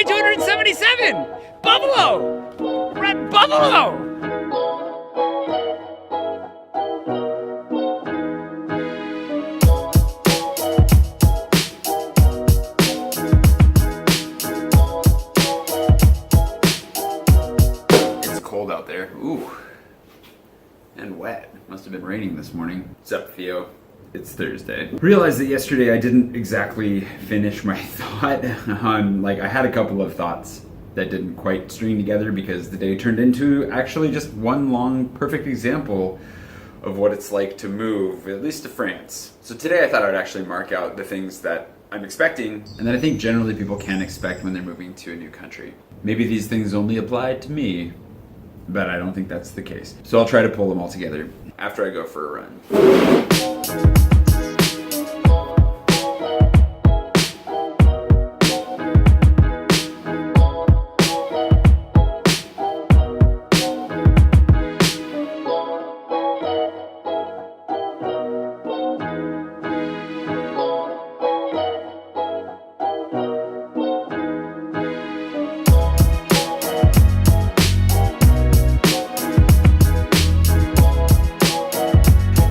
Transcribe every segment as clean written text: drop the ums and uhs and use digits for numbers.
Highway 277! Buffalo! We're at Buffalo! It's cold out there. Ooh. And wet. Must have been raining this morning. What's up, Theo? It's Thursday. Realized that yesterday I didn't exactly finish my thought on, I had a couple of thoughts that didn't quite string together because the day turned into actually just one long perfect example of what it's like to move, at least to France. So today I thought I would actually mark out the things that I'm expecting and that I think generally people can expect when they're moving to a new country. Maybe these things only apply to me, but I don't think that's the case. So I'll try to pull them all together after I go for a run.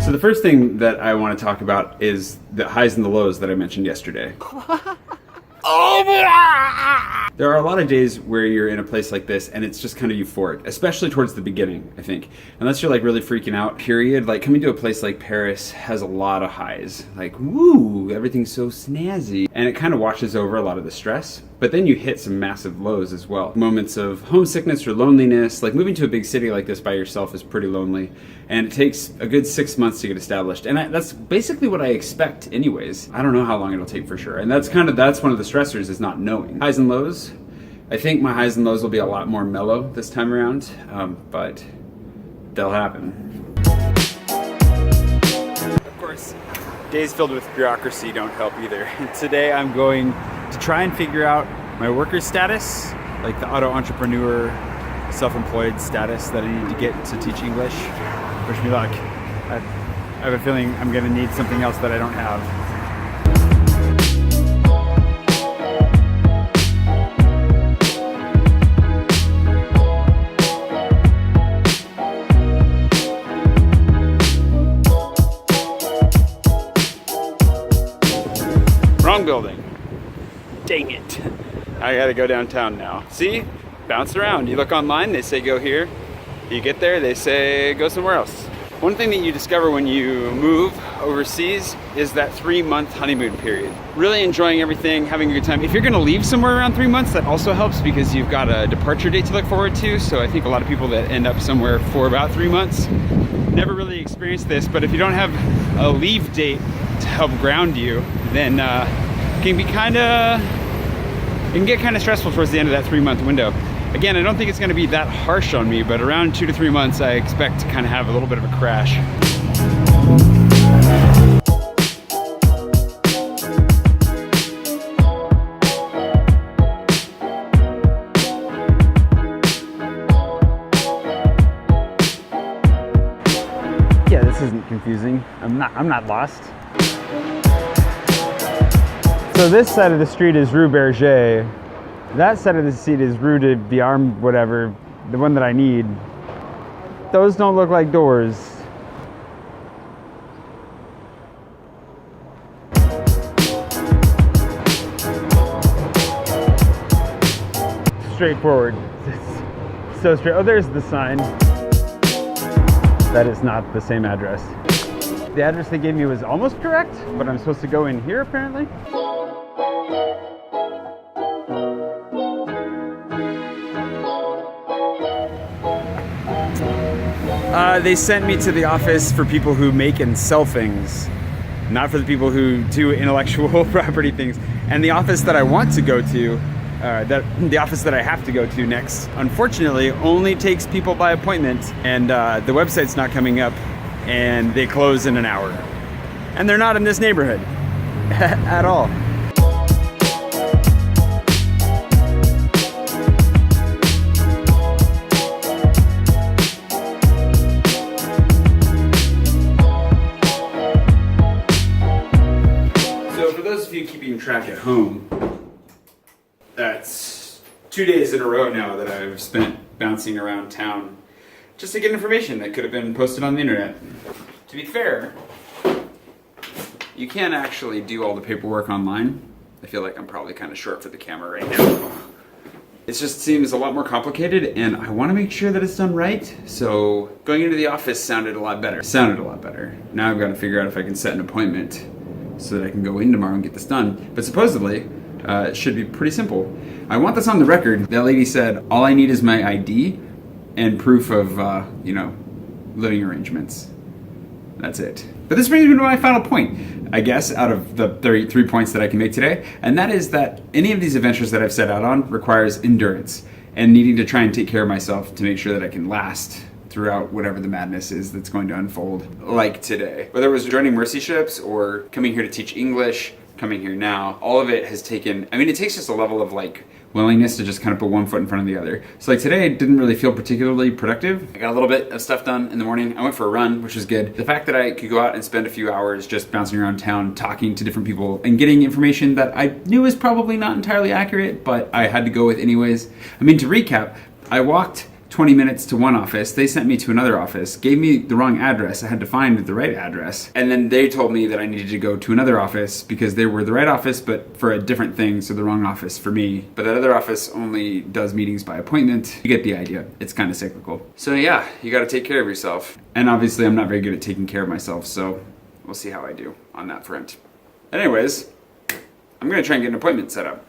So the first thing that I want to talk about is the highs and the lows that I mentioned yesterday. There are a lot of days where you're in a place like this and it's just kind of euphoric, especially towards the beginning, I think. Unless you're really freaking out, period. Coming to a place like Paris has a lot of highs. Woo, everything's so snazzy. And it kind of washes over a lot of the stress. But then you hit some massive lows as well. Moments of homesickness or loneliness. Moving to a big city like this by yourself is pretty lonely. And it takes a good 6 months to get established. And that's basically what I expect anyways. I don't know how long it'll take for sure. And that's one of the stressors, is not knowing. Highs and lows. I think my highs and lows will be a lot more mellow this time around. But they'll happen. Of course, days filled with bureaucracy don't help either. Today I'm going to try and figure out my worker status, the auto entrepreneur, self-employed status that I need to get to teach English. Wish me luck. I have a feeling I'm going to need something else that I don't have. Wrong building. Dang it. I gotta go downtown now. See? Bounce around. You look online, they say go here. You get there, they say go somewhere else. One thing that you discover when you move overseas is that 3-month honeymoon period. Really enjoying everything, having a good time. If you're gonna leave somewhere around 3 months, that also helps because you've got a departure date to look forward to. So I think a lot of people that end up somewhere for about 3 months never really experience this, but if you don't have a leave date to help ground you, then it can get kind of stressful towards the end of that 3-month window. Again, I don't think it's going to be that harsh on me, but around 2 to 3 months, I expect to kind of have a little bit of a crash. Yeah, this isn't confusing. I'm not lost. So this side of the street is Rue Berger. That side of the street is Rue de Biarm, whatever, the one that I need. Those don't look like doors. Straightforward. It's so straight. Oh, there's the sign. That is not the same address. The address they gave me was almost correct, but I'm supposed to go in here apparently. They sent me to the office for people who make and sell things, not for the people who do intellectual property things. And the office that I want to go to, the office that I have to go to next, unfortunately, only takes people by appointment, and the website's not coming up, and they close in an hour. And they're not in this neighborhood at all. Keeping track at home, that's 2 days in a row now that I've spent bouncing around town just to get information that could have been posted on the internet. To be fair, you can't actually do all the paperwork online. I feel like I'm probably kind of short for the camera right now. It just seems a lot more complicated, and I want to make sure that it's done right. So going into the office sounded a lot better. Now I've got to figure out if I can set an appointment so that I can go in tomorrow and get this done. But supposedly, it should be pretty simple. I want this on the record. That lady said, all I need is my ID and proof of, living arrangements. That's it. But this brings me to my final point, I guess, out of the 33 points that I can make today, and that is that any of these adventures that I've set out on requires endurance and needing to try and take care of myself to make sure that I can last throughout whatever the madness is that's going to unfold, like today. Whether it was joining Mercy Ships or coming here to teach English, coming here now, all of it has taken, it takes just a level of willingness to just kind of put one foot in front of the other. So today didn't really feel particularly productive. I got a little bit of stuff done in the morning. I went for a run, which was good. The fact that I could go out and spend a few hours just bouncing around town, talking to different people and getting information that I knew was probably not entirely accurate, but I had to go with anyways. To recap, I walked 20 minutes to one office, they sent me to another office, gave me the wrong address, I had to find the right address, and then they told me that I needed to go to another office because they were the right office but for a different thing, so the wrong office for me. But that other office only does meetings by appointment. You get the idea. It's kind of cyclical. So yeah, you gotta take care of yourself. And obviously I'm not very good at taking care of myself, so we'll see how I do on that front. Anyways, I'm gonna try and get an appointment set up.